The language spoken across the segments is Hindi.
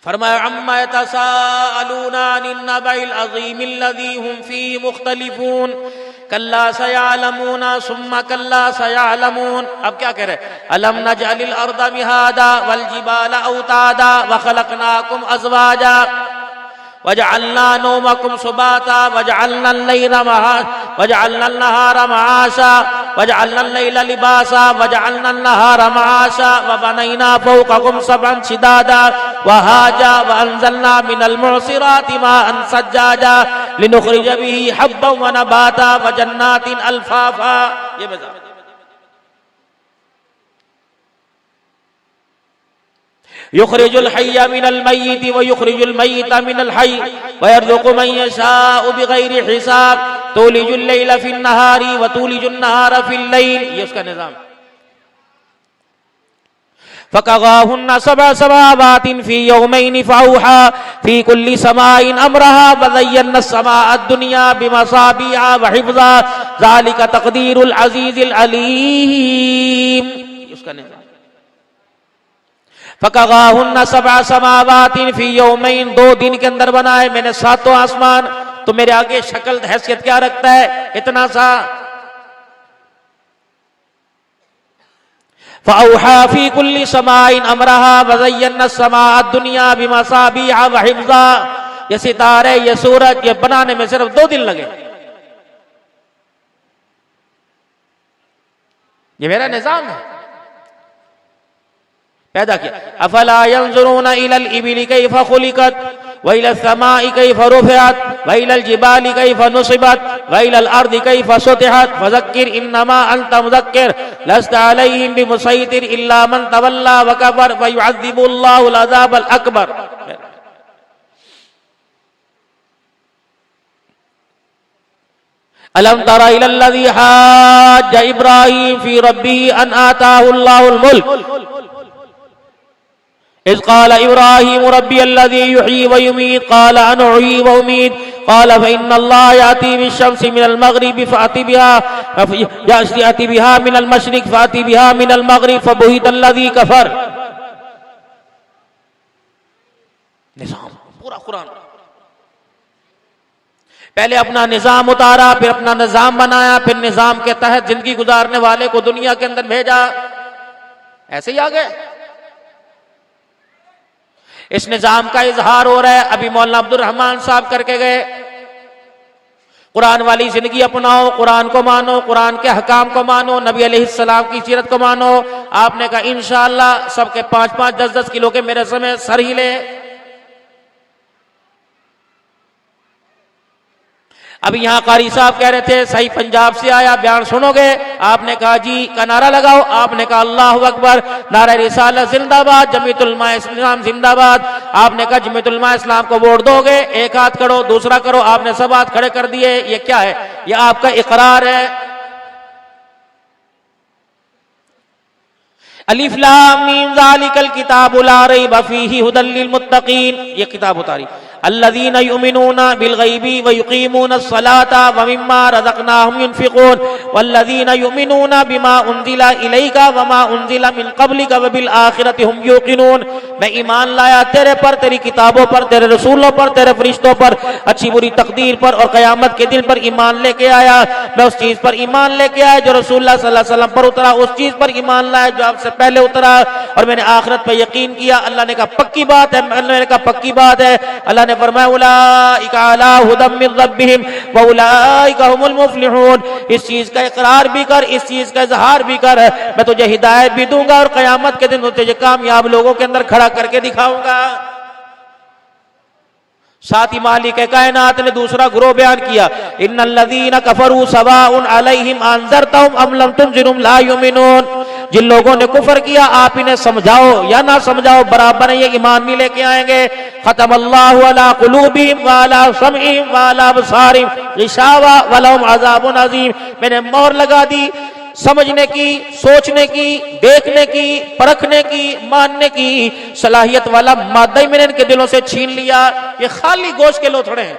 फरमाया अम्मा यतसाअलूना अनिन नबइल अज़ीम अल्लज़ी हुम फीहि मुख्तलिफून कल्ला सयअलमून सुम्मा कल्ला सयअलमून। अब क्या कह रहे? अलम नजअलिल अर्दा मिहादा वल जिबाला औतादा व खलकनाकुम अज़वाजा वजअलना नौमकुम सुबाता वजअलना अन्नहारा मआशा वजअलना अल-लैला लिबासा वजअलना अन्नहारा मआशा व बनैना फौककुम सबअन शिदादा वहाजा व अंज़लना मिनल मुअसिराति माअन सज्जाजा लिनुखरिज बिही हब्बन व नबाता व जन्नातिन अल्फाफा। ये बता युखरिजुल हय्य मिनल मय्यिति व युखरिजुल मय्यिता मिनल हय्य व यर्ज़ुक़ु मन यशाअु बिग़ैरि हिसाब तूलिजुल लैला फिन नहारी व तूलिजुन नहारा फिल लैल। ये उसका निज़ाम। फ़क़ज़ाहुन्ना सबअ समावातिन फ़ी यौमैनि फ़अौहा फ़ी कुल्लि समाइन अमरहा व ज़य्यना अस्समाअ अद-दुनिया बिमसाबिहा व हिफ़्ज़ा ज़ालिका तक़दीरुल अज़ीज़िल अलीम। उसका निज़ाम। फ़क़ज़ाहुन्ना सबअ समावातिन फ़ी यौमैन, 2 दिन के अंदर बनाए मैंने 7 आसमान। तो मेरे आगे शक्ल हैसियत क्या रखता है? इतना सा। फ़अौहा फ़ी कुल्लि समाइन अमरहा व ज़य्यना अस्समाअ अद-दुनिया बिमसाबिहा व हिफ़्ज़ा। ये सितारे, ये सूरज, ये बनाने में सिर्फ 2 दिन लगे। ये मेरा निजाम है, पैदा किया। अफला यंजुरूना इलल इबिली कैफ़ खुलिकत व इलस समाई कैफ़ रुफ़िअत व इलल जिबाली कैफ़ नुसिबत व इलल अर्दि कैफ़ सुतिहत फज़क्किर इन्नमा अंत मुज़क्किर लस्त अलैहिम बिमुसैतिर इल्ला मन तवल्ला व कफ़र व युअज़्ज़िबुल्लाहुल अज़ाबल अकबर। अलम तरा इलल्लज़ी हाज्ज इब्राहीम फ़ी रब्बिही अन आताहुल्लाहुल मुल्क इज़ क़ाला इब्राहीम रब्बियल्लज़ी युह्यी व युमीत क़ाला अना उह्यी व उमीत क़ाला फ़इन्नल्लाह याती बिश्शम्सि मिनल मग़रिबि फ़अति बिहा मिनल मशरिक़ फ़अति बिहा मिनल मग़रिब फ़बुहितल्लज़ी कफ़र। निज़ाम पूरा कुरान। पहले अपना निज़ाम उतारा, फिर अपना निज़ाम बनाया, फिर निज़ाम के तहत जिंदगी गुजारने वाले को दुनिया के अंदर भेजा। ऐसे ही आ गए। इस निजाम का इजहार हो रहा है। अभी मौलाना अब्दुल रहमान साहब करके गए, कुरान वाली जिंदगी अपनाओ, कुरान को मानो, कुरान के हकाम को मानो, नबी अलैहिस्सलाम की सीरत को मानो। आपने कहा इंशाअल्लाह सबके 5-5, 10-10 किलो के मेरे समय सर हिले। अभी यहाँ कारी साहब कह रहे थे सही पंजाब से आया, बयान सुनोगे? आपने कहा जी का नारा लगाओ। आपने कहा अल्लाहु अकबर, नारा रिसालत जिंदाबाद, जमीयतुल उलमा इस्लाम जिंदाबाद। आपने कहा जमीयतुल उलमा इस्लाम को वोट दोगे? एक हाथ करो, दूसरा करो। आपने सब हाथ खड़े कर दिए। ये क्या है? ये आपका इकरार है। अलिफ लाम मीम ज़ालिकल किताबु ला रैब फ़ीहि हुदल लिल मुत्तक़ीन। ये किताब उतारी। अल्लज़ीना युमिनूना बिल गैबि व युक़ीमूनस सलाता व मिम्मा रज़क़नाहुम युनफ़िक़ून वल्लज़ीना युमिनूना बिमा उन्ज़िला इलैका व मा उन्ज़िला मिन क़ब्लिका व बिल आखिरति हुम यूक़िनून। मैं ईमान लाया तेरे पर, तेरी किताबों पर, तेरे रसूलों पर, तेरे फरिश्तों पर, अच्छी बुरी तकदीर पर और क़यामत के दिन पर ईमान लेके आया। मैं उस चीज पर ईमान लेके आया जो रसूलुल्लाह सल्लल्लाहु अलैहि वसल्लम पर उतरा, उस चीज पर ईमान लाया जो आपसे पहले उतरा, और मैंने आखिरत पर यकीन किया। अल्लाह ने कहा पक्की बात है, अल्लाह ने कहा पक्की बात है। अल्लाह ने फरमाया उलाइका अला हुदम मिन रब्बिहिम व उलाइका हुमुल मुफ्लिहून। इस चीज का इकरार भी कर, इस चीज का इजहार भी कर, मैं तुझे हिदायत भी दूंगा और कयामत के दिन तुझे कामयाब लोगों के अंदर खड़ा करके दिखाऊंगा। साथ ही मालिक कायनात ने दूसरा ग्रोह बयान किया, इन्नल्लज़ीना कफरू सवाउन अलैहिम अंज़रतहुम अम लम तुनज़िरहुम ला युमिनून। जिन लोगों ने कुफर किया आप इन्हें समझाओ या ना समझाओ बराबर है, ये ईमान नहीं लेके आएंगे। खतमल्लाहु अला कुलूबिहिम व अला समइहिम व अला अबसारिहिम गिशावा व लहुम अज़ाबुन अज़ीम। मैंने मोहर लगा दी समझने की, सोचने की, देखने की, परखने की, मानने की सलाहियत वाला मादा ही मैंने इनके दिलों से छीन लिया। ये खाली गोश्त के लोथड़े हैं।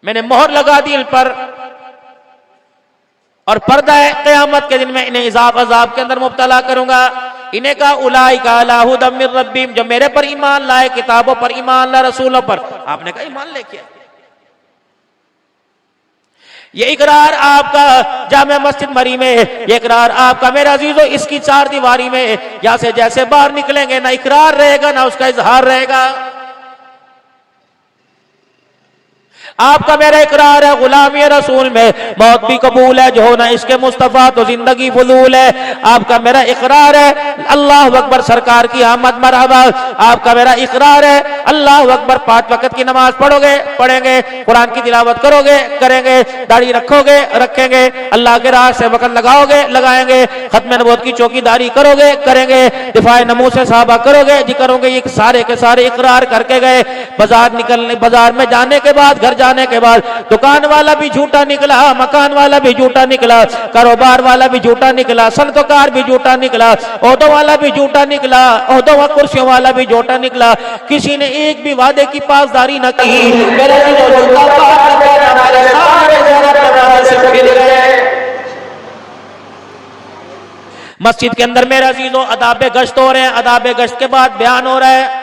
मैंने मोहर लगा दी इन पर और पर्दा है, क़यामत के दिन में इन्हें अज़ाब के अंदर मुब्तला करूंगा। इन्हें कहा उलाइका अला हुदम मिर रब्बिहिम, जो मेरे पर ईमान लाए, किताबों पर ईमान लाए, रसूलों पर। आपने कहा ईमान लेके आए। ये इकरार आपका जामे मस्जिद मरी में, ये इकरार आपका मेरे अजीजों इसकी चार दीवारी में, यहां से जैसे बाहर निकलेंगे ना इकरार रहेगा ना उसका इजहार रहेगा। आपका मेरा इकरार है गुलामी रसूल में, मौत भी कबूल है, जो होना इसके मुस्तफा तो जिंदगी फजूल है। आपका मेरा इकरार है अल्लाह अकबर सरकार की आमद मरहबा। आपका मेरा इकरार है अल्लाह अकबर 5 वक्त की नमाज पढ़ोगे पढ़ेंगे, कुरान की तिलावत करोगे करेंगे, दाढ़ी रखोगे रखेंगे, अल्लाह के राह से वक्त लगाओगे लगाएंगे, खत्म नबूवत की चौकीदारी करोगे करेंगे, दिफाए नमूज से सहाबा करोगे जी करोगे। ये सारे के सारे इकरार करके गए। बाजार में जाने के बाद, घर जाने के बाद, दुकान वाला भी झूठा निकला, मकान वाला भी झूठा निकला, कारोबार वाला भी झूठा निकला, सनतकार भी झूठा निकला, ओहदों वाला भी झूठा निकला, ओहदों व कुर्सियों वाला भी झूठा निकला। किसी ने एक भी वादे की पासदारी न की। मेरे मस्जिद के अंदर मेरे अजीजों अदाब गश्त हो रहे हैं। अदाब गश्त के बाद बयान हो रहा है।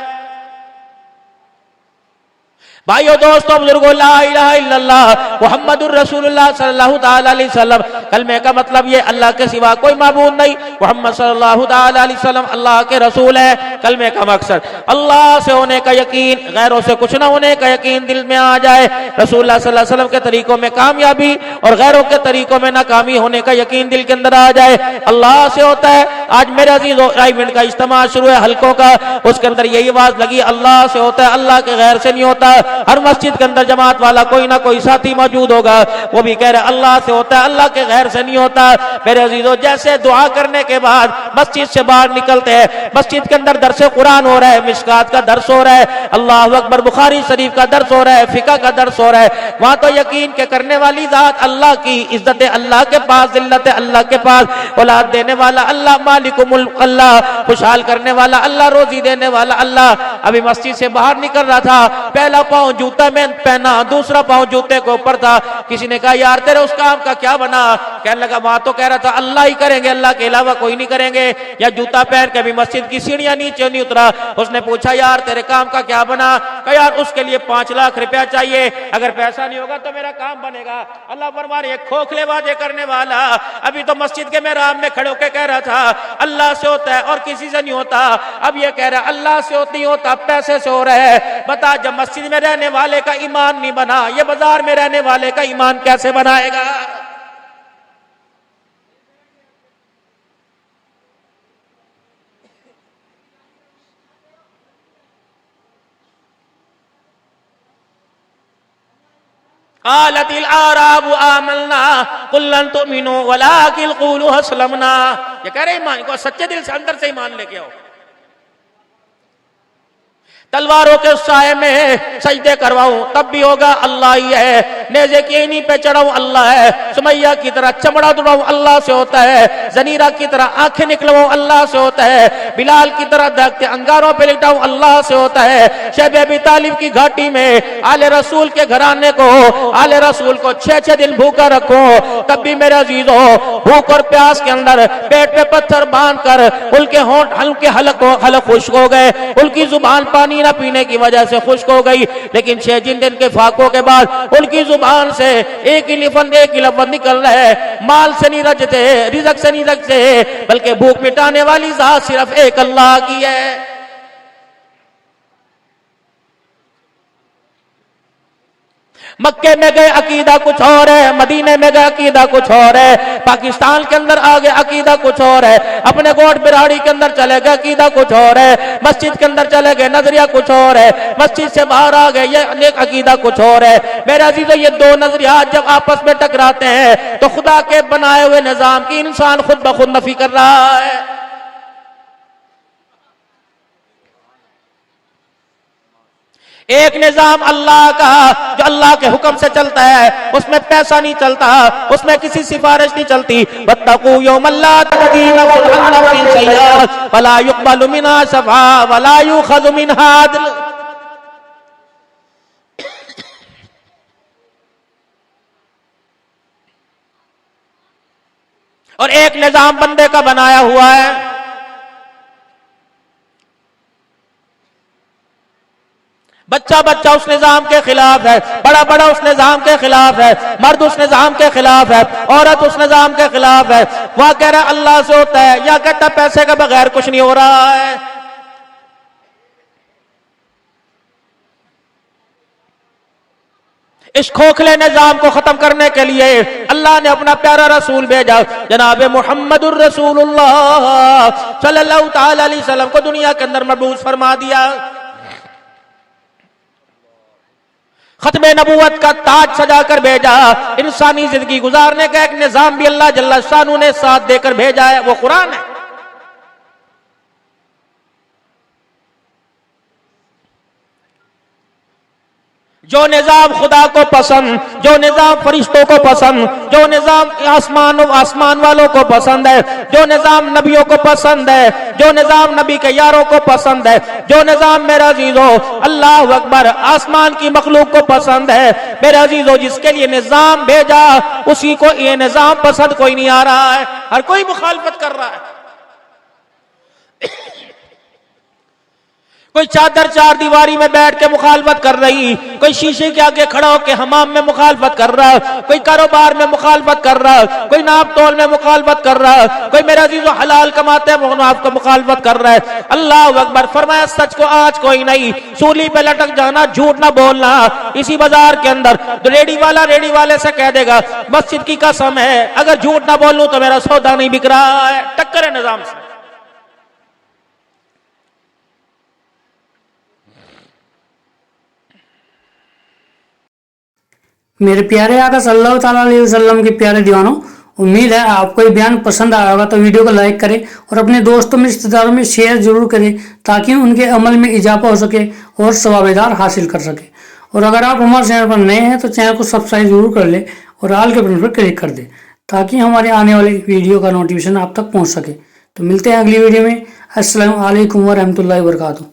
भाइयों दोस्तों बुजुर्गों, ला इलाहा इल्लल्लाह मुहम्मदुर रसूलुल्लाह सल्लल्लाहु ताला अलैहि वसल्लम, कलमे का मतलब ये अल्लाह के सिवा कोई माबूद नहीं, मुहम्मद सल्लल्लाहु ताला अलैहि वसल्लम अल्लाह के रसूल है। कलमे का मकसद अल्लाह से होने का यकीन, गैरों से कुछ ना होने का यकीन दिल में आ जाए। रसूलुल्लाह सल्लल्लाहु अलैहि वसल्लम के तरीकों में कामयाबी और गैरों के तरीकों में नाकामी होने का यकीन दिल के अंदर आ जाए। अल्लाह से होता है। आज मेरे अजीजों मिनट का इज्तिमा शुरू है हल्कों का, उसके अंदर यही आवाज लगी अल्लाह से होता है, अल्लाह के गैर से नहीं होता। हर मस्जिद के अंदर जमात वाला कोई ना कोई साथी मौजूद होगा, वो भी कह रहे अल्लाह से होता है, अल्लाह के गैर से नहीं होता। मेरे अजीजों जैसे दुआ करने के बाद मस्जिद से बाहर निकलते हैं, मस्जिद के अंदर दरस कुरान हो रहा है, मिशकात का दर्स हो रहा है, अल्लाह अकबर बुखारी शरीफ का दर्स हो रहा है, फिका का दर्स हो रहा है, वहां तो यकीन के करने वाली जात अल्लाह की, इज्जत अल्लाह के पास, जिल्लत अल्लाह के पास, औलाद देने वाला अल्लाह, मालिकुल मुल्क अल्लाह, खुशहाल करने वाला अल्लाह, रोजी देने वाला अल्लाह। अभी मस्जिद से बाहर निकल रहा था, पहला पांव जूता में पहना, दूसरा पांव जूते के ऊपर था। किसी ने कहा यार तेरे उस काम का क्या बना? कहने लगा वहां तो कह रहा था अल्लाह ही करेंगे, अल्लाह के अलावा कोई नहीं करेंगे। या जूता पहन के भी मस्जिद की सीढ़ियां नीचे नहीं उतरा। उसने पूछा यार तेरे काम का क्या बना? कहा यार उसके लिए 5 लाख रुपया चाहिए, अगर पैसा नहीं होगा तो मेरा काम बनेगा। अल्लाह फरमा रहे खोखले वादे करने वाला अभी तो मस्जिद के मेहराब में खड़े होकर कह रहा था अल्लाह से होता है और किसी से नहीं होता। अब ये कह रहा है अल्लाह से नहीं होता, पैसे से हो रहा है। बता जब मस्जिद में रहने वाले का ईमान नहीं बना, ये बाजार में रहने वाले का ईमान कैसे बनाएगा? क़ालतिल आराबु आमन्ना क़ुल लन तुमिनु वलाकिन क़ूलू अस्लमना। ये कह रहे ईमान को सच्चे दिल से अंदर से ईमान लेके आओ। तलवारों के साये में सजदे करवाऊं तब भी होगा अल्लाह ही है। नेज़े की ईनी पे चढ़ाऊं अल्लाह है। सुमैया की तरह चमड़ा दुड़ाऊं अल्लाह से होता है। जनीरा की तरह आंखें निकलवाऊं अल्लाह से होता है। बिलाल की तरह दहकते अंगारों पे लिटाऊं अल्लाह से होता है। शैब अबी तालिब की घाटी में आले रसूल के घराने को, आले रसूल को 6-6 दिन भूखा रखो तब भी मेरे अजीजों भूख और प्यास के अंदर पेट पे पत्थर बांध कर उनके होंठ हल्के हलक खुश्क हो गए, उनकी जुबान पानी न पीने की वजह से खुश्क हो गई। लेकिन 6 दिन के फाकों के बाद उनकी जुबान से एक ही लफ्ज़ निकल रहा है, माल से नहीं रजते, रिज़्क़ से नहीं रजते, बल्कि भूख मिटाने वाली ज़ात सिर्फ एक अल्लाह की है। मक्के में गए अकीदा कुछ और है, मदीने में गए अकीदा कुछ और है, पाकिस्तान के अंदर आ गए अकीदा कुछ और है, अपने गोट बिराड़ी के अंदर चले गए अकीदा कुछ और है, मस्जिद के अंदर चले गए नजरिया कुछ और है, मस्जिद से बाहर आ गए ये अनेक अकीदा कुछ और है। मेरे अजीजों ये दो नजरियात जब आपस में टकराते हैं तो खुदा के बनाए हुए निजाम की इंसान खुद ब खुद नफी कर रहा है। एक निजाम अल्लाह का जो अल्लाह के हुक्म से चलता है, उसमें पैसा नहीं चलता, उसमें किसी सिफारिश नहीं चलती। वत्तकू यौमन ला तज़की नफ्सुन अन नफ्सिन शैअन वला युक़बलु मिनहा शफ़ा वला युख़ज़ु मिनहा अदल। और एक निजाम बंदे का बनाया हुआ है, बच्चा बच्चा उस निजाम के खिलाफ है, बड़ा बड़ा उस निजाम के खिलाफ है, मर्द उस निजाम के खिलाफ है, औरत उस निजाम के खिलाफ है। वह कह रहा अल्लाह से होता है, या कहता पैसे के बगैर कुछ नहीं हो रहा है। इस खोखले निजाम को खत्म करने के लिए अल्लाह ने अपना प्यारा रसूल भेजा, जनाब मुहम्मदुर रसूलुल्लाह सल्लल्लाहु ताला अलैहि वसल्लम को दुनिया के अंदर मबूस फरमा दिया। खत्मे नबूवत का ताज सजा कर भेजा, इंसानी जिंदगी गुजारने का एक निजाम भी अल्लाह जल्ला शानू ने साथ देकर भेजा है, वो कुरान है। जो निजाम खुदा को पसंद, जो निजाम फरिश्तों को पसंद, जो निजाम आसमान वालों को पसंद है, जो निजाम नबियों को पसंद है, जो निजाम नबी के यारों को पसंद है, जो निजाम मेरा अजीजो अल्लाह अकबर आसमान की मखलूक को पसंद है, मेरा अजीजो जिसके लिए निजाम भेजा उसी को ये निजाम पसंद कोई नहीं आ रहा है, हर कोई मुखालफत कर रहा है। कोई चादर चार दीवारी में बैठ के मुखालफत कर रही, कोई शीशे के आगे खड़ा होकर हमाम में मुखालफत कर रहा, कोई कारोबार में मुखालफत कर रहा, कोई नाप तोल में मुखालफत कर रहा, कोई मेरा अजीजो हलाल कमाते हैं आपको मुखालफत कर रहा है। अल्लाह अकबर। फरमाया सच को आज कोई नहीं, सूली पे लटक जाना, झूठ ना बोलना। इसी बाजार के अंदर तो रेडी वाले से कह देगा मस्जिद की कसम है अगर झूठ ना बोलूं तो मेरा सौदा नहीं बिक रहा है। टक्कर है निजाम से। मेरे प्यारे आका सल्लल्लाहु ताला अलैहि वसल्लम के प्यारे दीवानों, उम्मीद है आपको ये बयान पसंद आया होगा। तो वीडियो को लाइक करें और अपने दोस्तों में रिश्तेदारों में शेयर जरूर करें ताकि उनके अमल में इजाफा हो सके और सवाबेदार हासिल कर सके। और अगर आप हमारे चैनल पर नए हैं तो चैनल को सब्सक्राइब जरूर कर ले और ऑल के बटन पर क्लिक कर दे ताकि हमारे आने वाली वीडियो का नोटिफिकेशन आप तक पहुँच सके। तो मिलते हैं अगली वीडियो में। अस्सलामु अलैकुम व रहमतुल्लाहि व बरकातुहू।